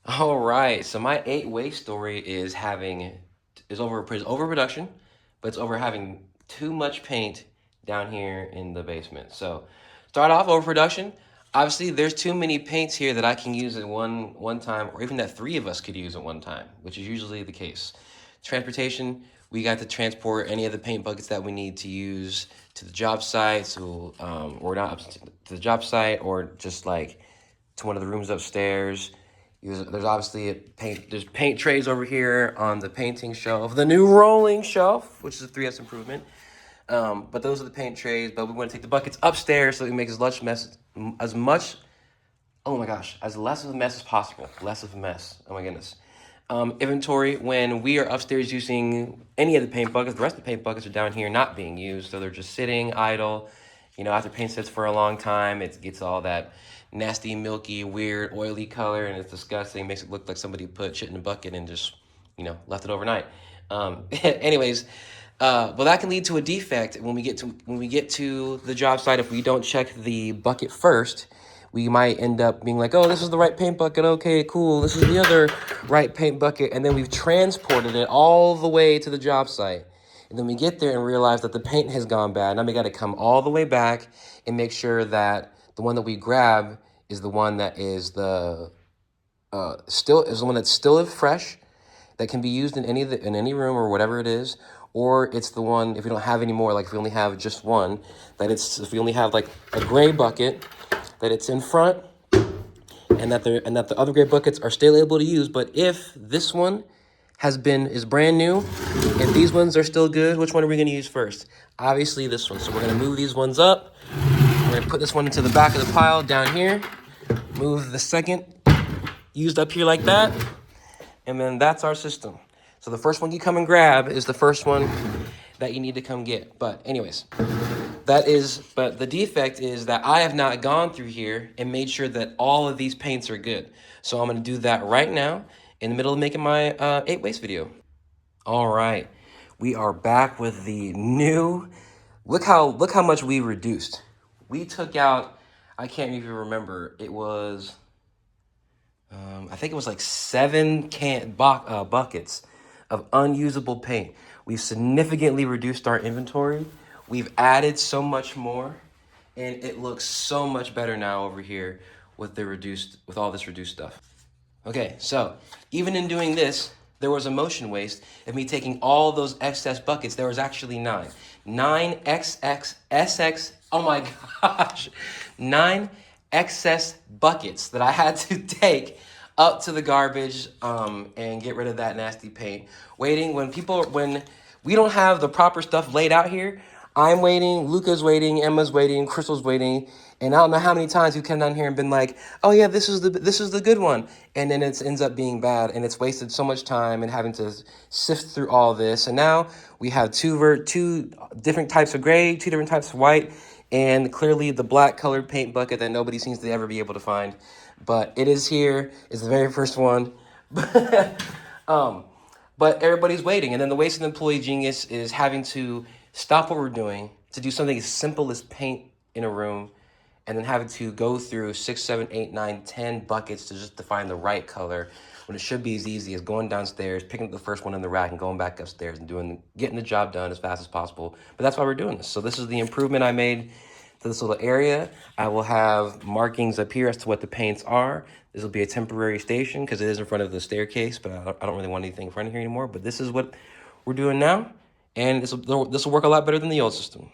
All right. So my 8-way story is overproduction, but it's over having too much paint down here in the basement. So start off overproduction. Obviously, there's too many paints here that I can use at one time, or even that three of us could use at one time, which is usually the case. Transportation, we got to transport any of the paint buckets that we need to use to the job site, so or not up to the job site, or just like to one of the rooms upstairs. There's obviously there's paint trays over here on the painting shelf, the new rolling shelf, which is a 3S improvement. But those are the paint trays. But we want to take the buckets upstairs so we make as much, oh my gosh, as less of a mess as possible. Less of a mess. Oh my goodness. Inventory, when we are upstairs using any of the paint buckets, the rest of the paint buckets are down here not being used. So they're just sitting idle. After paint sits for a long time, it gets all that nasty, milky, weird, oily color, and it's disgusting. Makes it look like somebody put shit in a bucket and just, left it overnight. Anyways, well, that can lead to a defect when we get to the job site. If we don't check the bucket first, we might end up being like, oh, this is the right paint bucket. Okay, cool. This is the other right paint bucket. And then we've transported it all the way to the job site. And then we get there and realize that the paint has gone bad. Now we got to come all the way back and make sure that the one that we grab is the one that is the one that's still fresh, that can be used in any room or whatever it is, or it's the one, if we don't have any more, like if we only have just one, if we only have like a gray bucket, that it's in front, and that the other gray buckets are still able to use. But if this one is brand new and these ones are still good, which one are we going to use first? Obviously this one. So we're going to move these ones up. We're going to put this one into the back of the pile down here. Move the second used up here like that. And then that's our system. So the first one you come and grab is the first one that you need to come get. But anyways, but the defect is that I have not gone through here and made sure that all of these paints are good. So I'm going to do that right now in the middle of making my 8-waste video. All right, we are back with the new, look how much we reduced. We took out, I can't even remember, it was, I think it was like 7 buckets of unusable paint. We've significantly reduced our inventory. We've added so much more, and it looks so much better now over here with all this reduced stuff. Okay, so even in doing this, there was a motion waste of me taking all those excess buckets. There was actually 9. 9 SX, oh my gosh. 9 excess buckets that I had to take up to the garbage and get rid of that nasty paint. When we don't have the proper stuff laid out here, I'm waiting, Luca's waiting, Emma's waiting, Crystal's waiting, and I don't know how many times we've come down here and been like, oh yeah, this is the good one, and then it ends up being bad, and it's wasted so much time and having to sift through all this. And now we have two different types of gray, 2 different types of white, and clearly the black colored paint bucket that nobody seems to ever be able to find. But it is here. It's the very first one. But everybody's waiting, and then the wasted employee genius is having to stop what we're doing to do something as simple as paint in a room, and then having to go through 6, 7, 8, 9, 10 buckets to find the right color, when it should be as easy as going downstairs, picking up the first one in the rack, and going back upstairs and getting the job done as fast as possible. But that's why we're doing this. So this is the improvement I made to this little area. I will have markings up here as to what the paints are. This will be a temporary station because it is in front of the staircase, but I don't really want anything in front of here anymore. But this is what we're doing now, and this will work a lot better than the old system.